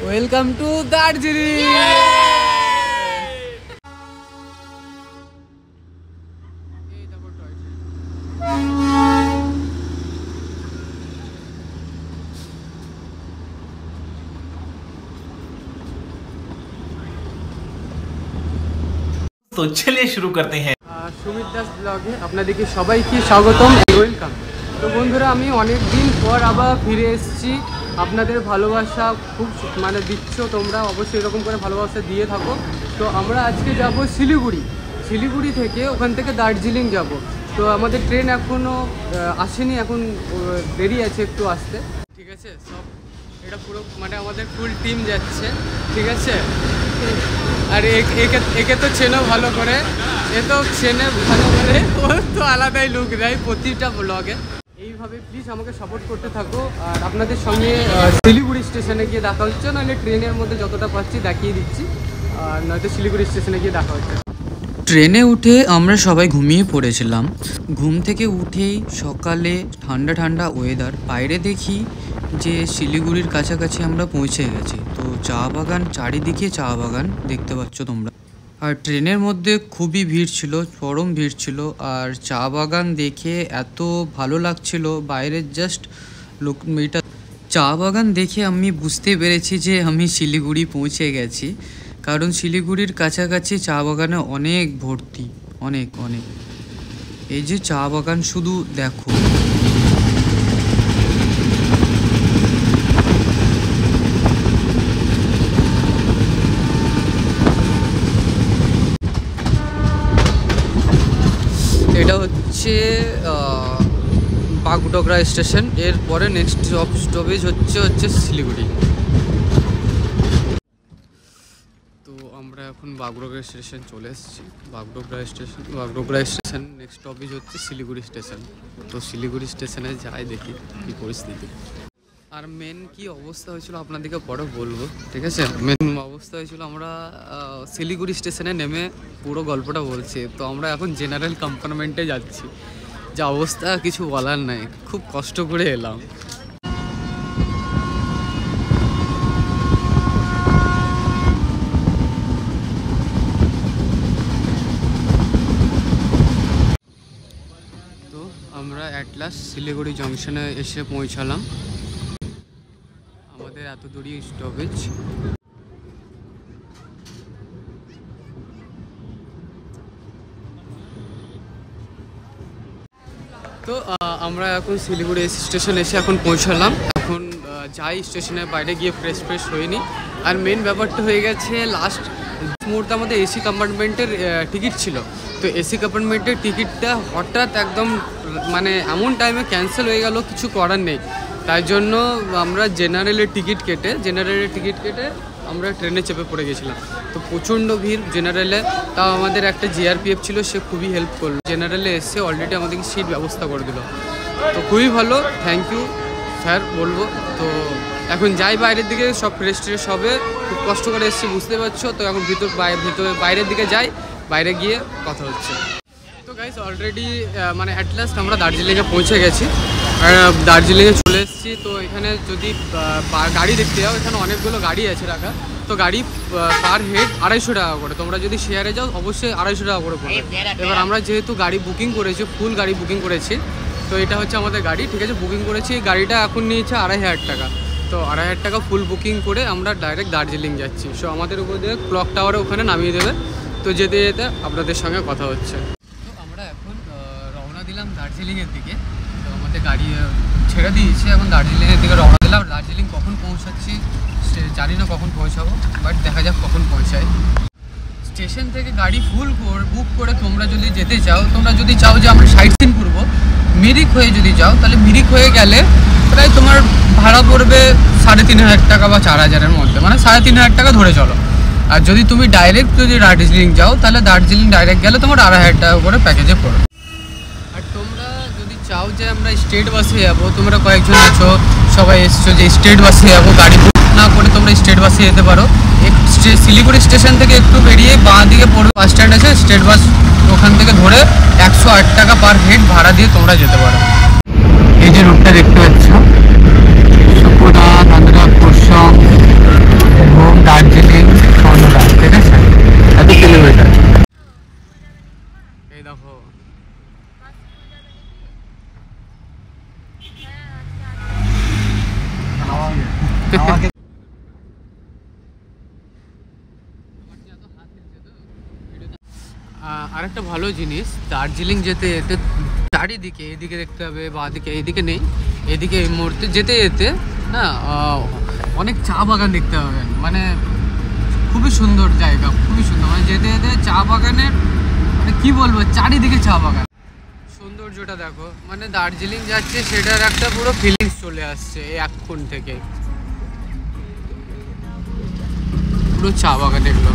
Welcome to Darjeeling. तो चलिए शुरू करते हैं। সুমিত দাস ব্লগে আপনাদেরকে সবাইকে স্বাগতম, ওয়েলকাম। তো বন্ধুরা, আমি অনেক দিন পর আবার ফিরে এসেছি। আপনাদের ভালোবাসা খুব দিচ্ছ তোমরা, অবশ্যই এরকম করে ভালোবাসা দিয়ে থাকো। তো আমরা আজকে যাব শিলিগুড়ি থেকে ওখান থেকে দার্জিলিং যাব। তো আমাদের ট্রেন এখনও আসেনি, এখন দেরি আছে একটু আসতে। ঠিক আছে, সব এটা পুরো আমাদের ফুল টিম যাচ্ছে। ঠিক আছে, আর একে তো চেনো ভালো করে, এ তো চেনে ভালো করে, ওর তো আলাদাই লুক দেয় প্রতিটা ব্লগে। এইভাবে প্লিজ আমাকে সাপোর্ট করতে থাকো। আর আপনাদের সঙ্গে শিলিগুড়ি স্টেশনে গিয়ে দেখা হচ্ছে, নাহলে ট্রেনের মধ্যে যতটা পাচ্ছি দেখিয়ে দিচ্ছি, আর নয়তো শিলিগুড়ি স্টেশনে গিয়ে দেখা হচ্ছে। ট্রেনে উঠে আমরা সবাই ঘুমিয়ে পড়েছিলাম। ঘুম থেকে উঠেই সকালে ঠান্ডা ঠান্ডা ওয়েদার, বাইরে দেখি যে শিলিগুড়ির কাছাকাছি আমরা পৌঁছে গেছি। তো চা বাগান, চারিদিকে চা বাগান দেখতে পাচ্ছ তোমরা। আর ট্রেনের মধ্যে খুবই ভিড় ছিল, চরম ভিড় ছিল। আর চা বাগান দেখে এত ভালো লাগছিল, বাইরের জাস্ট লোক এটা চা বাগান দেখে আমি বুঝতে পেরেছি যে আমি শিলিগুড়ি পৌঁছে গেছি। কারণ শিলিগুড়ির কাছাকাছি চা বাগানে অনেক ভর্তি, অনেক অনেক। এই যে চা বাগান শুধু দেখো। এটা হচ্ছে বাগডোগরা স্টেশন। এরপরে নেক্সট স্টপেজ হচ্ছে শিলিগুড়ি। তো আমরা এখন বাগডোগরা স্টেশন চলে এসেছি। বাগডোগরা স্টেশন নেক্সট স্টপেজ হচ্ছে শিলিগুড়ি স্টেশন। তো শিলিগুড়ি স্টেশনে যাই, দেখি কী পরিস্থিতি। আর মেন কি অবস্থা হয়েছিল আপনাদেরকে পরে বলবো। ঠিক আছে, মেন অবস্থা হয়েছিল, আমরা শিলিগুড়ি স্টেশনে নেমে পুরো গল্পটা বলছি। তো আমরা এখন জেনারেল কম্পার্টমেন্টে যাচ্ছি, যা অবস্থা কিছু বলার নাই, খুব কষ্ট করে এলাম। তো আমরা অ্যাট লাস্ট শিলিগুড়ি জংশনে এসে পৌঁছালাম। আমাদের এত দূরই স্টপেজ। তো আমরা এখন শিলিগুড়ি স্টেশন এসে এখন পৌঁছালাম। এখন যাই স্টেশনের বাইরে গিয়ে ফ্রেশ হইনি। আর মেন ব্যাপারটা হয়ে গেছে, লাস্ট মুহূর্তে আমাদের এসি কম্পার্টমেন্টের টিকিট ছিল। তো এসি কম্পার্টমেন্টের টিকিটটা হঠাৎ একদম এমন টাইমে ক্যান্সেল হয়ে গেল, কিছু করার নেই। তাই জন্য আমরা জেনারেলের টিকিট কেটে আমরা ট্রেনে চেপে পড়ে গেছিলাম। তো প্রচণ্ড ভিড় জেনারেলে, তাও আমাদের একটা জিআরপিএফ ছিল, সে খুবই হেল্প করলো। জেনারেলে এসে অলরেডি আমাদেরকে সিট ব্যবস্থা করে দিল, তো খুবই ভালো, থ্যাংক ইউ স্যার বলবো। তো এখন যাই বাইরের দিকে, সব ফ্রেশ হবে, খুব কষ্ট করে এসেছি বুঝতে পারছো। তো এখন বাইরের দিকে যাই, বাইরে গিয়ে কথা হচ্ছে। তো গাইস অলরেডি অ্যাট লাস্ট আমরা দার্জিলিংয়ে পৌঁছে গেছি। আর দার্জিলিংয়ে চলে এসেছি। তো এখানে যদি গাড়ি দেখতে যাও, এখানে অনেকগুলো গাড়ি আছে রাখা। তো গাড়ি পার হেড 250 টাকা করে। তোমরা যদি শেয়ারে যাও অবশ্যই 250 টাকা করে পড়বে। এবার আমরা যেহেতু গাড়ি বুকিং করেছি, ফুল গাড়ি বুকিং করেছি, তো এটা হচ্ছে আমাদের গাড়ি। ঠিক আছে, বুকিং করেছি, গাড়িটা এখন নিয়েছে 2500 টাকা। তো 2500 টাকা ফুল বুকিং করে আমরা ডাইরেক্ট দার্জিলিং যাচ্ছি। সো আমাদের উপর দিয়ে ক্লক টাওয়ারে ওখানে নামিয়ে দেবে। তো যেতে যেতে আপনাদের সঙ্গে কথা হচ্ছে। তো আমরা এখন রওনা দিলাম দার্জিলিংয়ের দিকে। তো আমাদের গাড়ি ছেড়ে দিয়েছি, এখন দার্জিলিংয়ের দিকে রওনা দিলাম। দার্জিলিং কখন পৌঁছাচ্ছি জানি না, কখন পৌঁছাবো, বাট দেখা যাক কখন পৌঁছায়। স্টেশন থেকে গাড়ি ফুল বুক করে তোমরা যদি যেতে চাও, তোমরা যদি চাও যে আমরা সাইট সিন করবো, মিরিক হয়ে যদি যাও, তাহলে মিরিক হয়ে গেলে প্রায় তোমার ভাড়া পড়বে 3500 টাকা বা 4000-এর মধ্যে, 3500 টাকা ধরে চলো। আর যদি তুমি ডাইরেক্ট দার্জিলিং যাও, তাহলে দার্জিলিং ডাইরেক্ট গেলে তোমার 2500 টাকা করে প্যাকেজে পড়বে। আর তোমরা যদি চাও যে আমরা স্টেট বাসে যাবো, তোমরা কয়েকজন আছো, সবাই এসছো যে স্টেট বাসে যাবো, গাড়ি বুক না করে তোমরা স্টেট বাসে যেতে পারো। শিলিগুড়ি স্টেশন থেকে একটু বেরিয়ে বাঁ দিকে পড়বে বাস স্ট্যান্ড আছে, স্টেট বাস ওখান থেকে ধরে 108 টাকা পার হেড ভাড়া দিয়ে তোমরা যেতে পারো। এই যে রুটটা দেখতে পাচ্ছ, সুপুরা, নান্দরা, কুরসং, আর একটা ভালো জিনিস, দার্জিলিং যেতে যেতে চারিদিকে, এদিকে দেখতে হবে, বা দিকে এদিকে নেই, এদিকে এই মুহূর্তে যেতে যেতে না অনেক চা বাগান দেখতে পাবেন। মানে খুবই সুন্দর জায়গা, খুবই সুন্দর। মানে যেতে যেতে চা বাগানের মানে কি বলবো, চারিদিকে চা বাগান। সৌন্দর্যটা দেখো, মানে দার্জিলিং যাচ্ছে সেটার একটা পুরো ফিলিংস চলে আসছে এই এখন থেকে। পুরো চা বাগান এগুলো।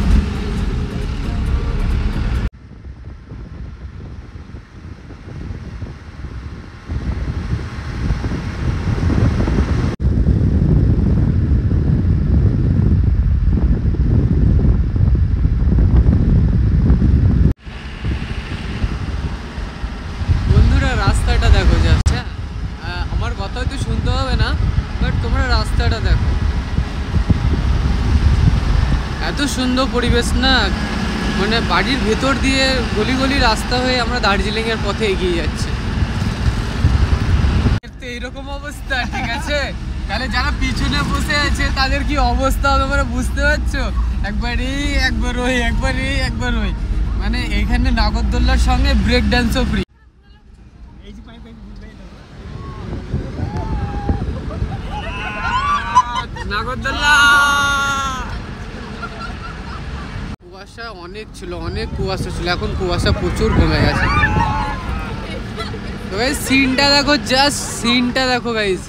রাস্তাটা দেখো জাস্ট, হ্যাঁ আমার কথা হয়তো শুনতে হবে না, বাট তোমরা রাস্তাটা দেখো, এত সুন্দর পরিবেশ না। মানে বাড়ির ভেতর দিয়ে গলি গলি রাস্তা হয়ে আমরা দার্জিলিংয়ের পথে এগিয়ে যাচ্ছি। এইরকম অবস্থা, ঠিক আছে, তাহলে যারা পিছনে বসে আছে তাদের কি অবস্থা হবে মানে বুঝতে পারছো? একবার এই একবার ওই, একবার এই একবার ওই। মানে এইখানে নাগরদোল্লার সঙ্গে ব্রেক ডান্সও ফ্রি। নাগরদোল্লা কুয়াশা অনেক ছিল, অনেক কুয়াশা ছিল, এখন কুয়াশা প্রচুর কমে গেছে। তো গাইস সিনটা দেখো, জাস্ট সিনটা দেখো গাইস।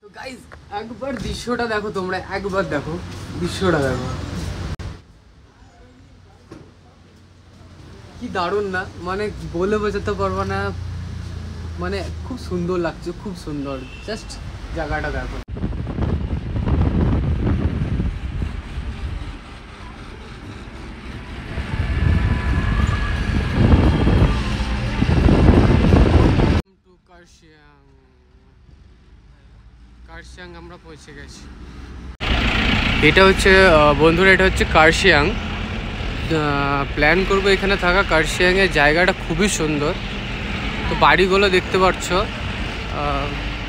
তো গাইস একবার দৃশ্যটা দেখো, তোমরা একবার দেখো দৃশ্যটা দেখো, কি দারুণ না, মানে বলে বোঝাতে পারবো না। মানে খুব সুন্দর লাগছে, খুব সুন্দর, জাস্ট জায়গাটা দেখো। কার্শিয়াং আমরা পৌঁছে গেছি। এটা হচ্ছে বন্ধুরা, এটা হচ্ছে কার্শিয়াং। প্ল্যান করবো এখানে থাকা। কার্শিয়াংয়ের জায়গাটা খুবই সুন্দর। তো বাড়িগুলো দেখতে পাচ্ছ,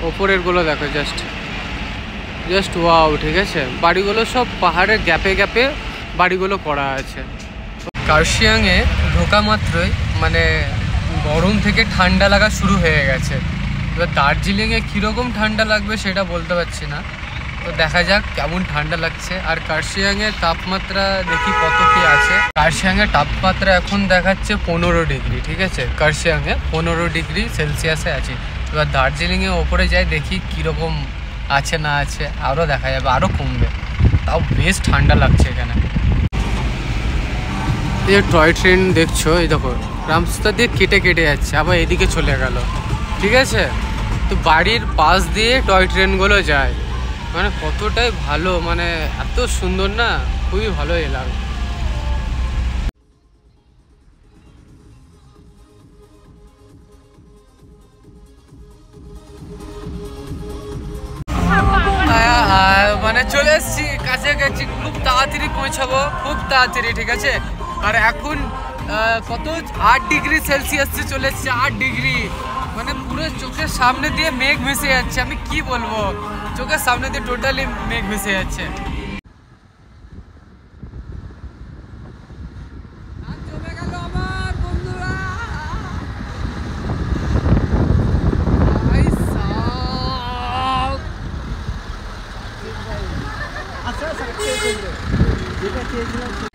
ওপরেরগুলো দেখো, জাস্ট ওয়াও, ঠিক আছে। বাড়িগুলো সব পাহাড়ের গ্যাপে গ্যাপে বাড়িগুলো করা আছে। কার্শিয়াংয়ে ঢোকা মাত্রই মানে গরম থেকে ঠান্ডা লাগা শুরু হয়ে গেছে। এবার দার্জিলিংয়ে কীরকম ঠান্ডা লাগবে সেটা বলতে পারছি না, তো দেখা যাক কেমন ঠান্ডা লাগছে। আর কার্শিয়াংয়ের তাপমাত্রা দেখি কত কি আছে। কার্শিয়াংয়ের তাপমাত্রা এখন দেখাচ্ছে 15 ডিগ্রি, ঠিক আছে। কার্শিয়াংয়ে 15 ডিগ্রি সেলসিয়াসে আছে। এবার দার্জিলিংয়ে ওপরে যাই, দেখি কীরকম আছে না আছে, আরও দেখা যাবে, আরও কমবে। তাও বেশ ঠান্ডা লাগছে এখানে। এই যে টয় ট্রেন দেখছো, এই দেখো রাস্তা দিয়ে কেটে কেটে যাচ্ছে, আবার এদিকে চলে গেল, ঠিক আছে। তো বাড়ির পাশ দিয়ে টয় ট্রেনগুলো যায়, মানে কতটাই ভালো, মানে এত সুন্দর না, খুবই ভালো এলাম। মানে চলে এসছি, কাছাকাছি, খুব তাড়াতাড়ি পৌঁছাবো, খুব তাড়াতাড়ি, ঠিক আছে। আর এখন কত 8 ডিগ্রি সেলসিয়াসে চলে এসছে, 8 ডিগ্রি। মানে পুরো চোখের সামনে দিয়ে মেঘ ভেসে যাচ্ছে, আমি কি বলবো, চোখের সামনে দিয়ে টোটালি মেঘ ভেসে যাচ্ছে।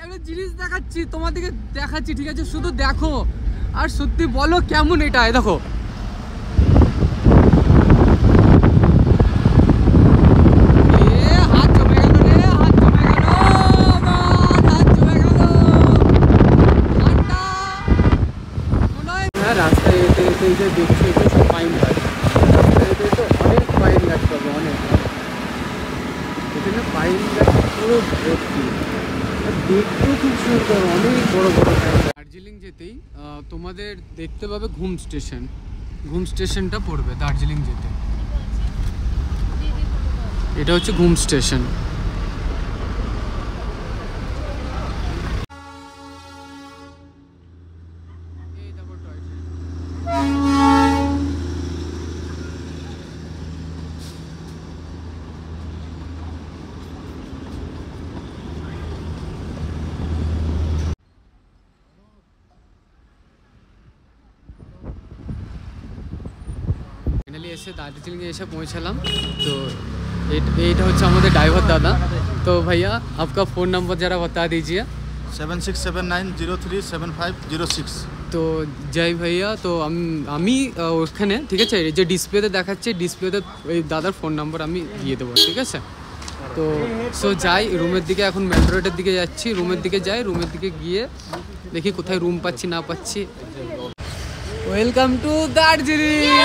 একটা জিনিস দেখাচ্ছি তোমাদেরকে, দেখাচ্ছি, ঠিক আছে, শুধু দেখো আর সত্যি বলো কেমন এটা। দেখো রাস্তায় এতে এতে যে দেখছো, এটা সব পাইন গাছ, রাস্তায় এতে তো অনেক পাইন গাছ পাবো, অনেক। এখানে পাইন গাছ পুরো ভর্তি, দেখতেও খুব সুন্দর, অনেক বড় বড়। দার্জিলিং যেতেই তোমাদের দেখতে পাবে ঘুম স্টেশন, ঘুম স্টেশনটা পড়বে দার্জিলিং যেতে। এটা হচ্ছে ঘুম স্টেশন। এসে দার্জিলিংয়ে এসে পৌঁছালাম। তো এইটা হচ্ছে আমাদের ড্রাইভার দাদা। তো ভাইয়া आपका फ़ोन नंबर ज़रा बता दीजिए। 7679037506। তো জয় ভাইয়া, তো আমি ওখানে ঠিক আছে এই যে ডিসপ্লেতে দেখাচ্ছে, ডিসপ্লেতে ওই দাদার ফোন নাম্বার আমি দিয়ে দেবো, ঠিক আছে। তো সো যাই রুমের দিকে, এখন মেট্রো রোডের দিকে যাচ্ছি, রুমের দিকে যাই, রুমের দিকে গিয়ে দেখি কোথায় রুম পাচ্ছি না পাচ্ছি। Welcome to Darjeeling.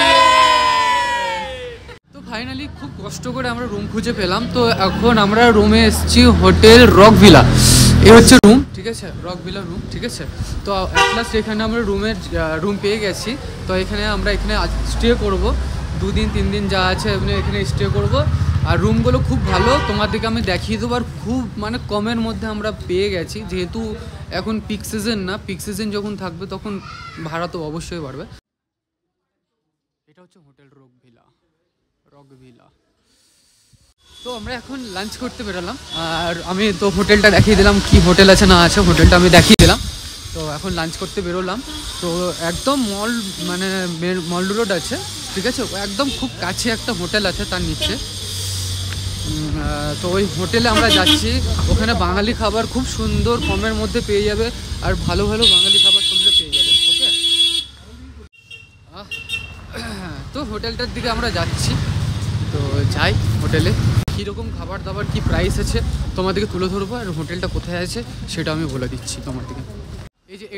তো ফাইনালি খুব কষ্ট করে আমরা রুম খুঁজে পেলাম। তো এখন আমরা রুমে এসেছি, হোটেল রক ভিলা, এই হচ্ছে রুম, ঠিক আছে, রক ভিলা রুম, ঠিক আছে। তো অ্যাট লাস্ট এখানে আমরা রুম পেয়ে গেছি। তো এখানে আমরা এখানে স্টে করব 2 দিন 3 দিন যা আছে এখানে স্টে করব। আর রুমগুলো খুব ভালো, তোমাদেরকে আমি দেখিয়ে দেবো। আর খুব মানে কমের মধ্যে আমরা পেয়ে গেছি, যেহেতু এখন পিক সিজন না, পিক সিজন যখন থাকবে তখন ভাড়া তো অবশ্যই বাড়বে। এটা হচ্ছে হোটেল রক ভিলা। তো আমরা এখন লাঞ্চ করতে বেরোলাম, আর আমি তো হোটেলটা দেখিয়ে দিলাম, কি হোটেল আছে না আছে হোটেলটা আমি দেখিয়ে দিলাম। তো এখন লাঞ্চ করতে বেরোলাম। তো একদম মল রোড আছে, ঠিক আছে, একদম খুব কাছে একটা হোটেল আছে তার নিচে। তো ওই হোটেলে আমরা যাচ্ছি। ওখানে বাঙালি খাবার খুব সুন্দর কমের মধ্যে পেয়ে যাবে, আর ভালো ভালো বাঙালি খাবার তোমরা পেয়ে যাবে, ওকে। তো হোটেলটার দিকে আমরা যাচ্ছি। তো যাই হোটেলে, কীরকম খাবার দাবার কী প্রাইস আছে তোমাদেরকে তুলে ধরবো, আর হোটেলটা কোথায় আছে সেটা আমি বলে দিচ্ছি তোমাদেরকে।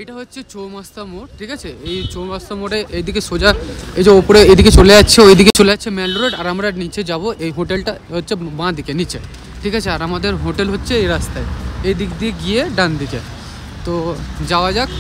এইটা হচ্ছে চৌমাস্তা মোড়, ঠিক আছে। এই চৌমাস্তা মোড়ে এইদিকে সোজা এই যে ওপরে এদিকে চলে যাচ্ছে, ওইদিকে চলে যাচ্ছে মেল রোড, আর আমরা নিচে যাব। এই হোটেলটা হচ্ছে বাঁ দিকে নিচে, ঠিক আছে। আর আমাদের হোটেল হচ্ছে এই রাস্তায়, এই দিক দিয়ে গিয়ে ডান দিকে। তো যাওয়া যাক।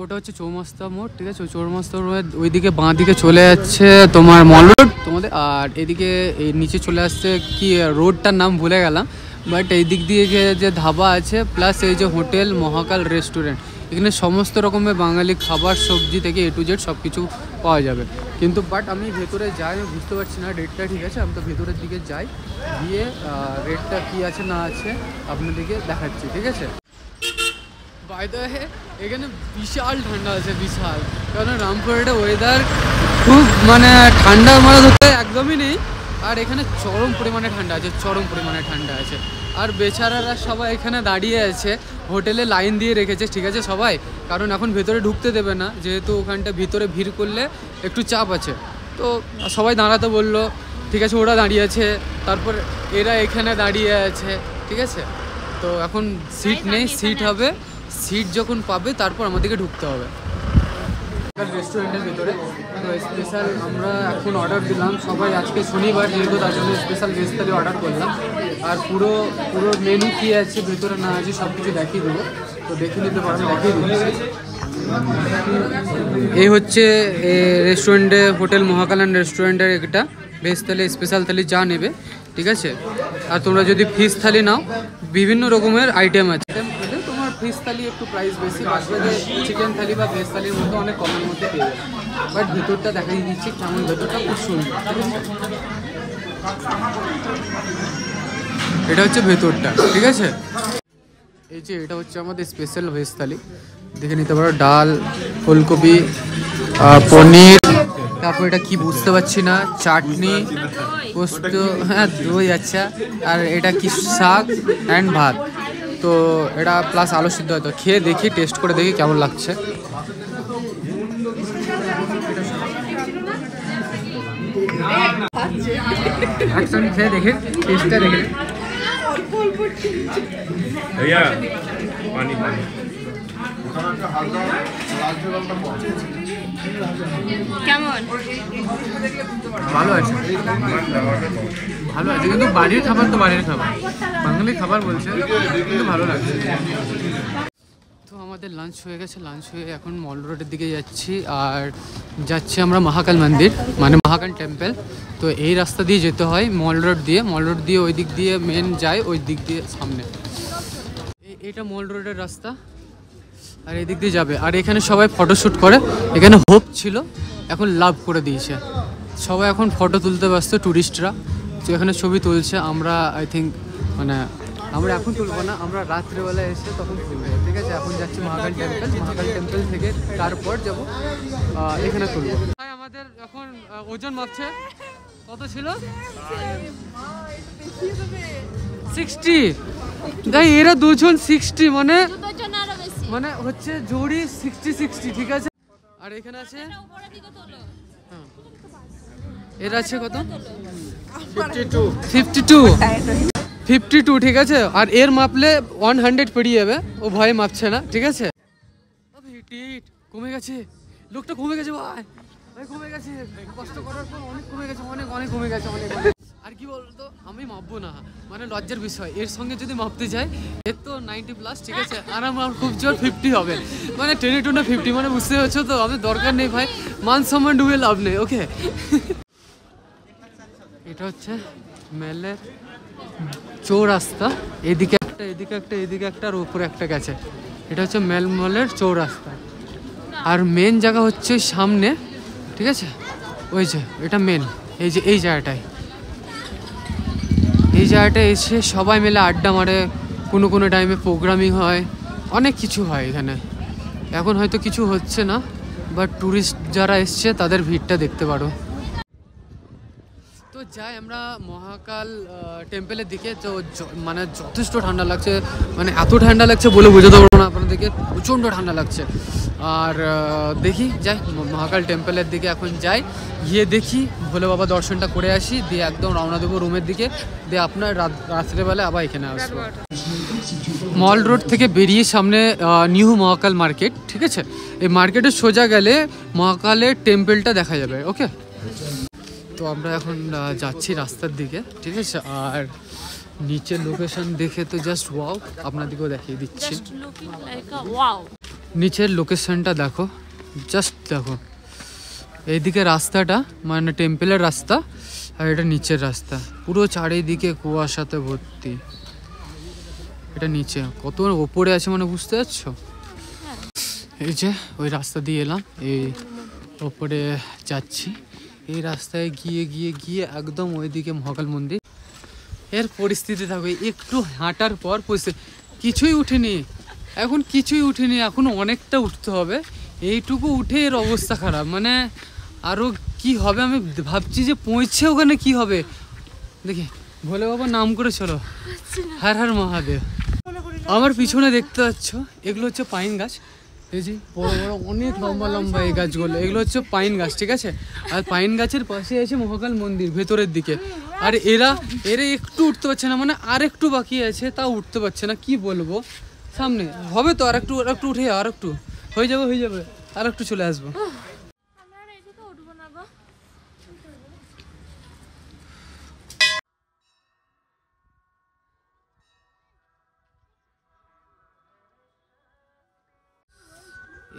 ওটা হচ্ছে চৌমাস্তা মোড়, ঠিক আছে। চৌমাস্তা মোড়ের ওইদিকে বাঁ দিকে চলে যাচ্ছে তোমার মল রোড তোমাদের, আর এদিকে এই নিচে চলে আসছে কি রোডটার নাম ভুলে গেলাম, বাট এই দিক দিয়ে যে ধাবা আছে প্লাস এই যে হোটেল মহাকাল রেস্টুরেন্ট, এখানে সমস্ত রকমের বাঙালি খাবার সবজি থেকে A to Z সব কিছু পাওয়া যাবে। কিন্তু বাট আমি ভেতরে যাই, আমি বুঝতে পারছি না রেটটা, ঠিক আছে। আমি তো ভেতরের দিকে যাই, গিয়ে রেটটা কী আছে না আছে আপনাদেরকে দেখাচ্ছি, ঠিক আছে। বাই দ্য ওয়ে এখানে বিশাল ঠান্ডা আছে, বিশাল, কারণ রামপুরহাটের ওয়েদার খুব মানে ঠান্ডা মানে ধরতে একদমই নেই। আর এখানে চরম পরিমাণে ঠান্ডা আছে, চরম পরিমাণে ঠান্ডা আছে। আর বেচারারা সবাই এখানে দাঁড়িয়ে আছে, হোটেলে লাইন দিয়ে রেখেছে, ঠিক আছে সবাই, কারণ এখন ভেতরে ঢুকতে দেবে না, যেহেতু ওখানটা ভিতরে ভিড় করলে একটু চাপ আছে। তো সবাই দাঁড়াতে বললো, ঠিক আছে, ওরা দাঁড়িয়ে আছে, তারপর এরা এখানে দাঁড়িয়ে আছে, ঠিক আছে। তো এখন সিট নেই, সিট হবে, সিট যখন পাবে তারপর আমাদেরকে ঢুকতে হবে রেস্টুরেন্টের ভিতরে। তো স্পেশাল আমরা এখন অর্ডার দিলাম, সবাই আজকে শনিবার যেহেতু তার জন্য স্পেশাল ভেজ থালি অর্ডার করলাম। আর পুরো মেনু কী আছে ভেতরে না আছে সব কিছু দেখিয়ে দেবো, তো দেখে নিতে পারবেন, দেখিয়ে দিচ্ছি। এই হচ্ছে রেস্টুরেন্টে, হোটেল মহাকালান রেস্টুরেন্টের একটা ভেজ থালি, স্পেশাল থালি যা নেবে, ঠিক আছে। আর তোমরা যদি ফিশ থালি নাও, বিভিন্ন রকমের আইটেম আছে। তোমার ফিশ থালি একটু প্রাইস বেশি, বাকি চিকেন থালি বা ভেজ থালির মধ্যে অনেক কমের মধ্যে পেয়ে যাবে। বাট ভেতরটা দেখাই দিচ্ছি কেমন, ভেতরটা খুব সুন্দর, ঠিক আছে। এটা হচ্ছে ভেতরটা, ঠিক আছে। এই যে এটা হচ্ছে আমাদের স্পেশাল ভেজ থালি, দেখে নিতে পারো, ডাল, ফুলকপি, পনির, তারপর এটা কি বুঝতে পারছি না, চাটনি, পোস্ত, হ্যাঁ দই, আচ্ছা, আর এটা কি শাক অ্যান্ড ভাত। তো এটা প্লাস আলু সিদ্ধ, হয়তো খেয়ে দেখি, টেস্ট করে দেখি কেমন লাগছে। খেয়ে দেখে টেস্টটা দেখে কেমন? ভালো আছে, ভালো আছে, কিন্তু বাড়ির খাবার তো বাড়ির খাবার, বাঙালি খাবার বলছে, কিন্তু ভালো লাগছে। তো আমাদের লাঞ্চ হয়ে গেছে, লাঞ্চ হয়ে এখন মল রোডের দিকে যাচ্ছি, আর যাচ্ছি আমরা মহাকাল মন্দির, মানে মহাকাল টেম্পল। তো এই রাস্তা দিয়ে যেতে হয়, মল রোড দিয়ে ওই দিক দিয়ে মেন যায়, ওই দিক দিয়ে সামনে এটা মল রোডের রাস্তা, আর এই দিক দিয়ে যাবে। আর এখানে সবাই ফটোশ্যুট করে, এখানে হোপ ছিল, এখন লাভ করে দিয়েছে, সবাই এখন ফটো তুলতে ব্যস্ত, ট্যুরিস্টরা। তো এখানে ছবি তুলছে, আমরা আই থিঙ্ক মানে আমরা এখন তুলবো না, আমরা রাত্রেবেলা এসে তখন তুলবো, ঠিক আছে? এখন যাচ্ছি মহাকাল টেম্পল, মহাকাল টেম্পল থেকে তারপর যাব এখানে তুলবো। ভাই আমাদের এখন ওজন মাপছে, কত ছিল? 60। তাই এরা দুজন 60, মানে মানে হচ্ছে জোড়ি 60, ঠিক আছে? আর এখানে আছে এর আছে কত? 52, ঠিক আছে? আর এর মাপলে 100 পেরিয়ে যাবে, ও ভয়ে মাপছে না, ঠিক আছে? হিট কমে গেছে, লোকটা কমে গেছে ভাই, ভাই কমে গেছে, কষ্ট করার পর অনেক কমে গেছে, অনেক কমে গেছে, অনেক। আর কি বলতো, আমি মাপবো না, মানে লজ্জার বিষয়। এর সঙ্গে যদি মাপতে যাই, এর তো 90+, ঠিক আছে? আর আমার খুব জোর 50 হবে, মানে 10 না 50, মানে বুঝতে পারছো তো? আমি দরকার নেই ভাই, মান সম্মান ডুবে লাভ নেই, ওকে? এটা হচ্ছে মেলের চৌরাস্তা, এদিকে একটা, এদিকে একটা, এদিকে একটা, আর উপরে একটা গেছে। এটা হচ্ছে মেল মলের চৌরাস্তা। আর মেন জায়গা হচ্ছে সামনে, ঠিক আছে? ওই যে এটা মেন, এই যে এই জায়গাটায় এসে সবাই মিলে আড্ডা মারে, কোনো টাইমে প্রোগ্রামিং হয়, অনেক কিছু হয় এখানে। এখন হয়তো কিছু হচ্ছে না, বাট ট্যুরিস্ট যারা এসছে তাদের ভিড়টা দেখতে পারো। তো যাই আমরা মহাকাল টেম্পলের দিকে। তো মানে যথেষ্ট ঠান্ডা লাগছে, মানে এত ঠান্ডা লাগছে বলে বোঝাতে পারবো না আপনাদেরকে, প্রচণ্ড ঠান্ডা লাগছে। আর দেখি যাই মহাকাল টেম্পলের দিকে, এখন যাই, গিয়ে দেখি ভোলে বাবা দর্শনটা করে আসি, দিয়ে একদম রওনা দেবো রুমের দিকে, দিয়ে আপনার রাত্রেবেলা আবার এখানে আসবো। মল রোড থেকে বেরিয়ে সামনে নিউ মহাকাল মার্কেট, ঠিক আছে? এই মার্কেটের সোজা গেলে মহাকালের টেম্পলটা দেখা যাবে, ওকে? তো আমরা এখন যাচ্ছি রাস্তার দিকে, ঠিক আছে? আর নিচের লোকেশন দেখে তো জাস্ট ওয়াও, আপনাদেরকেও দেখিয়ে দিচ্ছি। নিচের লোকেশনটা দেখো, জাস্ট দেখো। এইদিকে রাস্তাটা মানে টেম্পলের রাস্তা, আর এটা নিচের রাস্তা, পুরো চারিদিকে কুয়াশাতে ভর্তি। এটা নিচে, কত ওপরে আছে মানে বুঝতে পারছো? এই যে ওই রাস্তা দিয়ে এলাম, এই ওপরে যাচ্ছি। এই রাস্তায় গিয়ে একদম ওইদিকে মহাকাল মন্দির। এর পরিস্থিতি থাকবে একটু হাঁটার পর কিছুই উঠেনি, এখন অনেকটা উঠতে হবে। এইটুকু উঠে এর অবস্থা খারাপ, মানে আরও কি হবে আমি ভাবছি, যে পৌঁছে ওখানে কি হবে। দেখি ভোলে বাবার নাম করে চলো, হর হর মহাদেব। আমার পিছনে দেখতে পাচ্ছ, এগুলো হচ্ছে পাইন গাছ, এই যে বড় বড় অনেক লম্বা এই গাছগুলো, এগুলো হচ্ছে পাইন গাছ, ঠিক আছে? আর পাইন গাছের পাশে আছে মহাকাল মন্দির ভেতরের দিকে। আর এরা একটু উঠতে পারছে না, মানে আর একটু বাকি আছে, তাও উঠতে পারছে না। কি বলবো, সামনে হবে তো, আর একটু উঠে, আর একটু হয়ে যাবে, আর একটু চলে আসবো।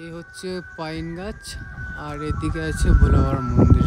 এই হচ্ছে পাইন গাছ, আর এদিকে আছে ভোলে বাবার মন্দির।